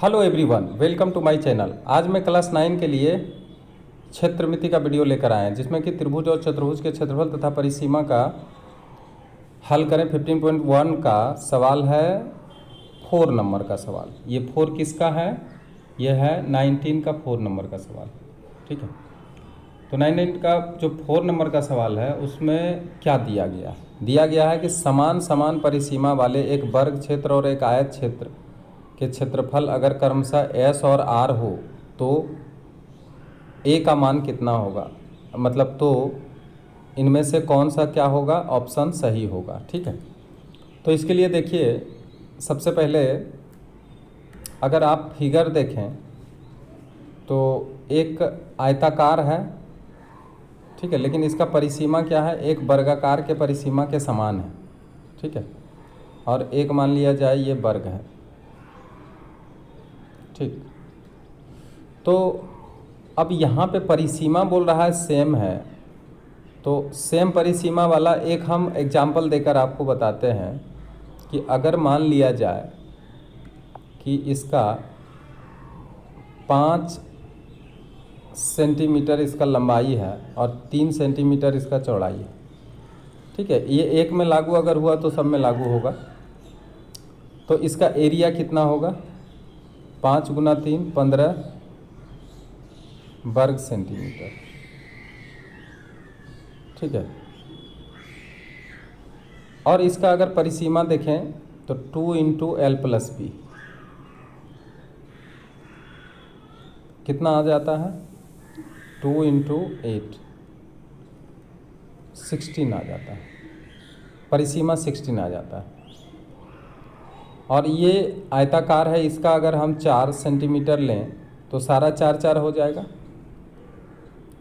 Hello everyone, welcome to my channel. आज मैं class 9 के लिए क्षेत्रमिति का वीडियो लेकर आए हैं, जिसमें कि त्रिभुज और चतुर्भुज के क्षेत्रफल तथा परिसीमा का हल करें। 15.1 का सवाल है 4 नंबर का सवाल। ये 4 किसका है? ये है 19 का 4 नंबर का सवाल। ठीक है, तो 19 का जो 4 नंबर का सवाल है उसमें क्या दिया गया है? दिया गया है कि समान समान परिसीमा वाले एक वर्ग क्षेत्र और एक आयत क्षेत्र के क्षेत्रफल अगर क्रमशः S और R हो तो A का मान कितना होगा, मतलब तो इनमें से कौन सा क्या होगा, ऑप्शन सही होगा। ठीक है, तो इसके लिए देखिए, सबसे पहले अगर आप फिगर देखें तो एक आयताकार है, ठीक है, लेकिन इसका परिसीमा क्या है, एक वर्गाकार के परिसीमा के समान है। ठीक है, और एक मान लिया जाए ये वर्ग है। ठीक, तो अब यहाँ पे परिसीमा बोल रहा है सेम है, तो सेम परिसीमा वाला एक हम एग्जाम्पल देकर आपको बताते हैं कि अगर मान लिया जाए कि इसका 5 सेंटीमीटर इसका लंबाई है और 3 सेंटीमीटर इसका चौड़ाई है। ठीक है, ये एक में लागू अगर हुआ तो सब में लागू होगा। तो इसका एरिया कितना होगा? 5 गुना 3 15 वर्ग सेंटीमीटर। ठीक है, और इसका अगर परिसीमा देखें तो 2 इंटू एल प्लस बी कितना आ जाता है? 2 इंटू 8 16 आ जाता है, परिसीमा 16 आ जाता है। और ये आयताकार है, इसका अगर हम 4 सेंटीमीटर लें तो सारा 4 हो जाएगा,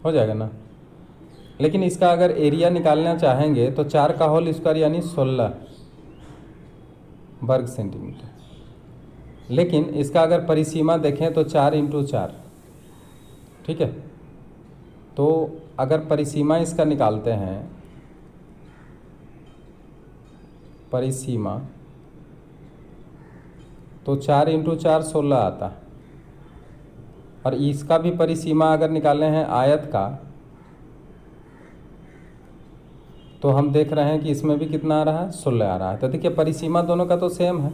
हो जाएगा ना। लेकिन इसका अगर एरिया निकालना चाहेंगे तो 4 का होल स्क्वायर यानी 16 वर्ग सेंटीमीटर। लेकिन इसका अगर परिसीमा देखें तो 4 इंटू 4। ठीक है, तो अगर परिसीमा इसका निकालते हैं, परिसीमा तो 4 इंटू 4 16 आता है। और इसका भी परिसीमा अगर निकालने हैं आयत का, तो हम देख रहे हैं कि इसमें भी कितना आ रहा है, 16 आ रहा है। तो देखिए परिसीमा दोनों का तो सेम है,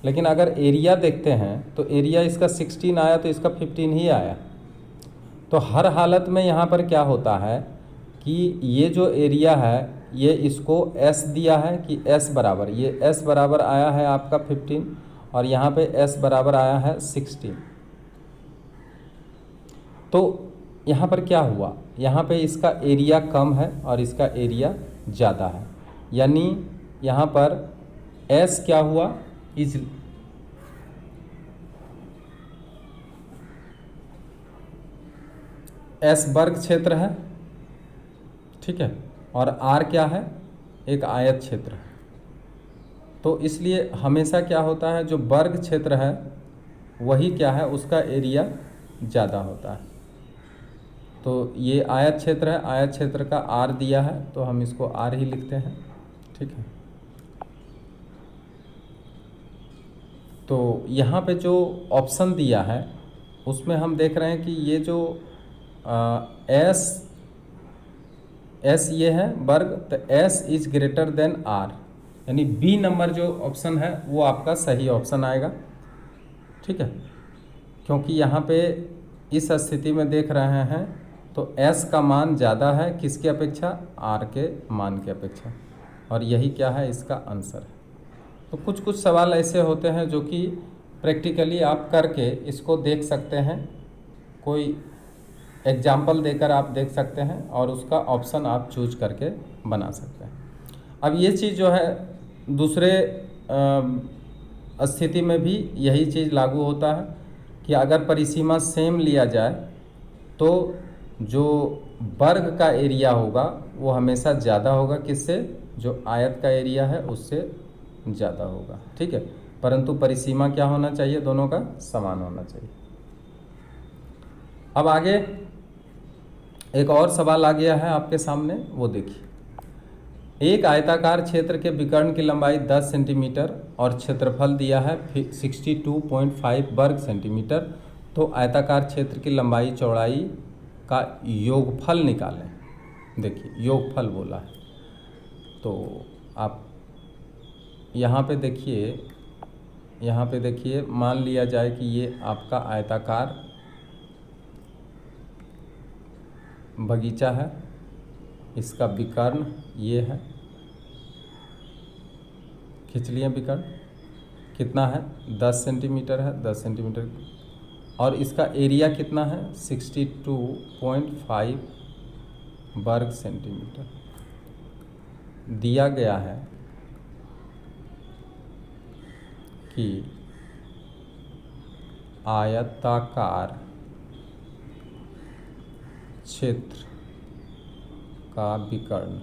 लेकिन अगर एरिया देखते हैं तो एरिया इसका 16 आया तो इसका 15 ही आया। तो हर हालत में यहाँ पर क्या होता है कि ये जो एरिया है ये इसको S दिया है कि S बराबर, ये S बराबर आया है आपका 15 और यहाँ पे S बराबर आया है 16। तो यहाँ पर क्या हुआ, यहाँ पे इसका एरिया कम है और इसका एरिया ज़्यादा है, यानी यहाँ पर S क्या हुआ, इज S वर्ग क्षेत्र है। ठीक है, और R क्या है, एक आयत क्षेत्र है। तो इसलिए हमेशा क्या होता है, जो वर्ग क्षेत्र है वही क्या है, उसका एरिया ज़्यादा होता है। तो ये आयत क्षेत्र है, आयत क्षेत्र का R दिया है तो हम इसको R ही लिखते हैं। ठीक है, तो यहाँ पे जो ऑप्शन दिया है उसमें हम देख रहे हैं कि ये जो S ये है वर्ग, तो S is greater than R, यानी बी नंबर जो ऑप्शन है वो आपका सही ऑप्शन आएगा। ठीक है, क्योंकि यहाँ पे इस स्थिति में देख रहे हैं तो S का मान ज़्यादा है किसके अपेक्षा, R के मान के अपेक्षा, और यही क्या है, इसका आंसर है। तो कुछ कुछ सवाल ऐसे होते हैं जो कि प्रैक्टिकली आप करके इसको देख सकते हैं, कोई एग्जाम्पल देकर आप देख सकते हैं और उसका ऑप्शन आप चूज करके बना सकते हैं। अब ये चीज़ जो है दूसरे स्थिति में भी यही चीज़ लागू होता है कि अगर परिसीमा सेम लिया जाए तो जो वर्ग का एरिया होगा वो हमेशा ज़्यादा होगा, किससे, जो आयत का एरिया है उससे ज़्यादा होगा। ठीक है, परंतु परिसीमा क्या होना चाहिए, दोनों का समान होना चाहिए। अब आगे एक और सवाल आ गया है आपके सामने, वो देखिए। एक आयताकार क्षेत्र के विकर्ण की लंबाई 10 सेंटीमीटर और क्षेत्रफल दिया है 62.5 वर्ग सेंटीमीटर। तो आयताकार क्षेत्र की लंबाई चौड़ाई का योगफल निकालें। देखिए योगफल बोला है, तो आप यहाँ पे देखिए मान लिया जाए कि ये आपका आयताकार बगीचा है, इसका विकर्ण ये है, खींच लिए विकर्ण, कितना है 10 सेंटीमीटर है, 10 सेंटीमीटर, और इसका एरिया कितना है 62.5 वर्ग सेंटीमीटर। दिया गया है कि आयताकार क्षेत्र का विकर्ण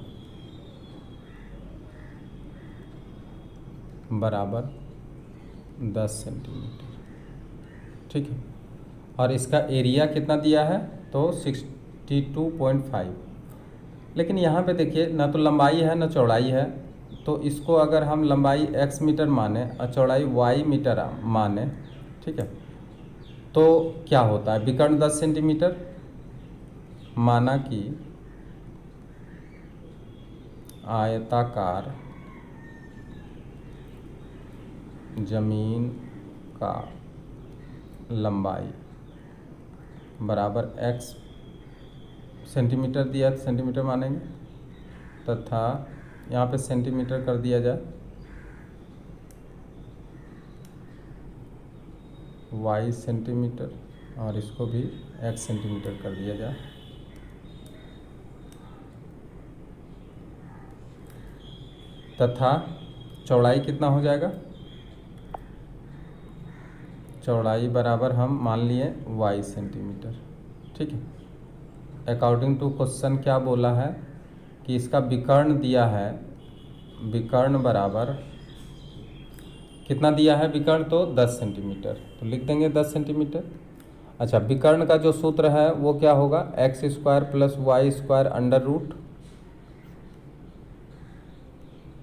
बराबर 10 सेंटीमीटर, ठीक है, और इसका एरिया कितना दिया है तो 62.5। लेकिन यहाँ पे देखिए ना तो लंबाई है ना चौड़ाई है, तो इसको अगर हम लंबाई x मीटर माने और चौड़ाई y मीटर माने, ठीक है, तो क्या होता है विकर्ण 10 सेंटीमीटर। माना कि आयताकार जमीन का लंबाई बराबर x सेंटीमीटर दिया, सेंटीमीटर मानेंगे, तथा यहाँ पे सेंटीमीटर कर दिया जाए, y सेंटीमीटर और इसको भी x सेंटीमीटर कर दिया जाए, तथा चौड़ाई कितना हो जाएगा, चौड़ाई बराबर हम मान लिए y सेंटीमीटर, ठीक है। अकॉर्डिंग टू क्वेश्चन क्या बोला है कि इसका विकर्ण दिया है, विकर्ण बराबर कितना दिया है विकर्ण तो 10 सेंटीमीटर, तो लिख देंगे 10 सेंटीमीटर। अच्छा, विकर्ण का जो सूत्र है वो क्या होगा, x square plus y square under root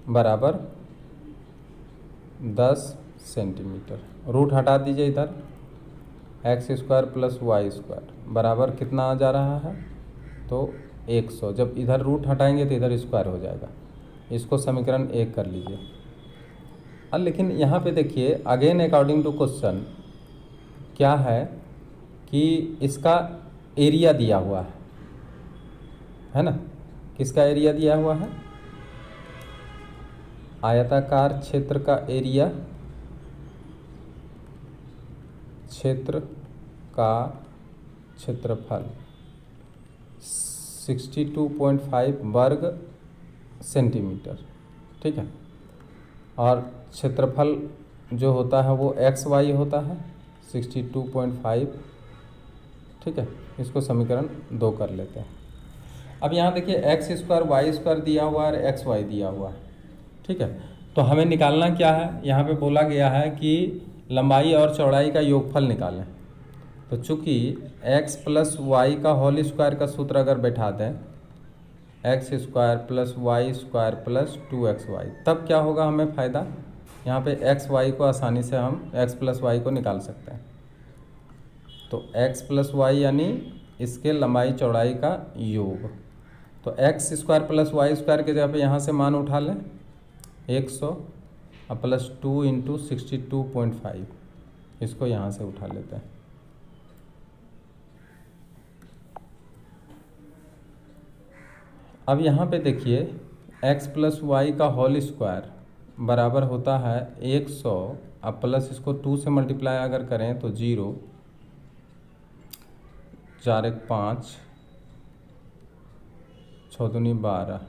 बराबर 10 सेंटीमीटर। रूट हटा दीजिए इधर, x square plus y square बराबर कितना आ जा रहा है तो 100। जब इधर रूट हटाएंगे तो इधर स्क्वायर हो जाएगा, इसको समीकरण 1 कर लीजिए। अब लेकिन यहाँ पे देखिए अगेन अकॉर्डिंग टू क्वेश्चन क्या है कि इसका एरिया दिया हुआ है ना, किसका एरिया दिया हुआ है, आयताकार क्षेत्र का एरिया, क्षेत्र का क्षेत्रफल 62.5 वर्ग सेंटीमीटर, ठीक है, और क्षेत्रफल जो होता है वो एक्स वाई होता है 62.5, ठीक है। इसको समीकरण 2 कर लेते हैं। अब यहाँ देखिए एक्स स्क्वायर वाई स्क्वायर दिया हुआ है और एक्स वाई दिया हुआ है, ठीक है, तो हमें निकालना क्या है, यहाँ पे बोला गया है कि लंबाई और चौड़ाई का योगफल निकालें। तो चूँकि x प्लस वाई का होल स्क्वायर का सूत्र अगर बैठा दें, x square plus y square plus 2xy, तब क्या होगा हमें फ़ायदा, यहाँ पे एक्स वाई को आसानी से हम x प्लस वाई को निकाल सकते हैं। तो x प्लस वाई यानी इसके लंबाई चौड़ाई का योग, तो x square plus y square के जगह पे यहाँ से मान उठा लें 100 और प्लस 2 इंटू 62.5, इसको यहाँ से उठा लेते हैं। अब यहाँ पे देखिए x प्लस वाई का होल स्क्वायर बराबर होता है 100 अब प्लस इसको 2 से मल्टीप्लाई अगर करें तो 0, 4 1 5, 6 दूनी 12,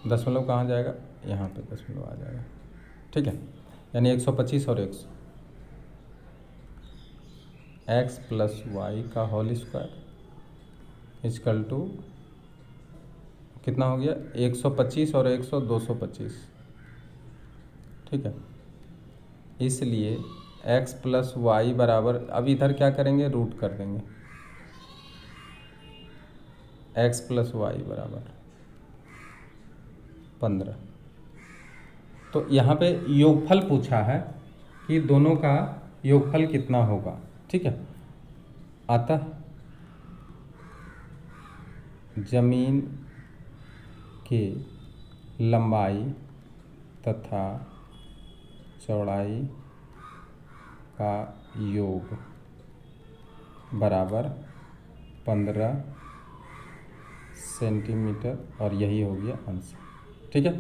दशमलव कहाँ जाएगा, यहाँ पे दशमलव आ जाएगा, ठीक है, यानी 125 और 100, x प्लस वाई का होल स्क्वायर इजकल टू कितना हो गया 125 और 100 225, ठीक है। इसलिए x प्लस वाई बराबर, अब इधर क्या करेंगे रूट कर देंगे, x प्लस वाई बराबर 15। तो यहाँ पे योगफल पूछा है कि दोनों का योगफल कितना होगा। ठीक है, अतः जमीन की लंबाई तथा चौड़ाई का योग बराबर 15 सेंटीमीटर, और यही हो गया आंसर। ठीक है,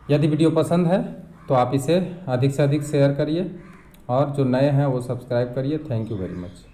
यदि वीडियो पसंद है तो आप इसे अधिक से अधिक शेयर करिए और जो नए हैं वो सब्सक्राइब करिए। Thank you very much.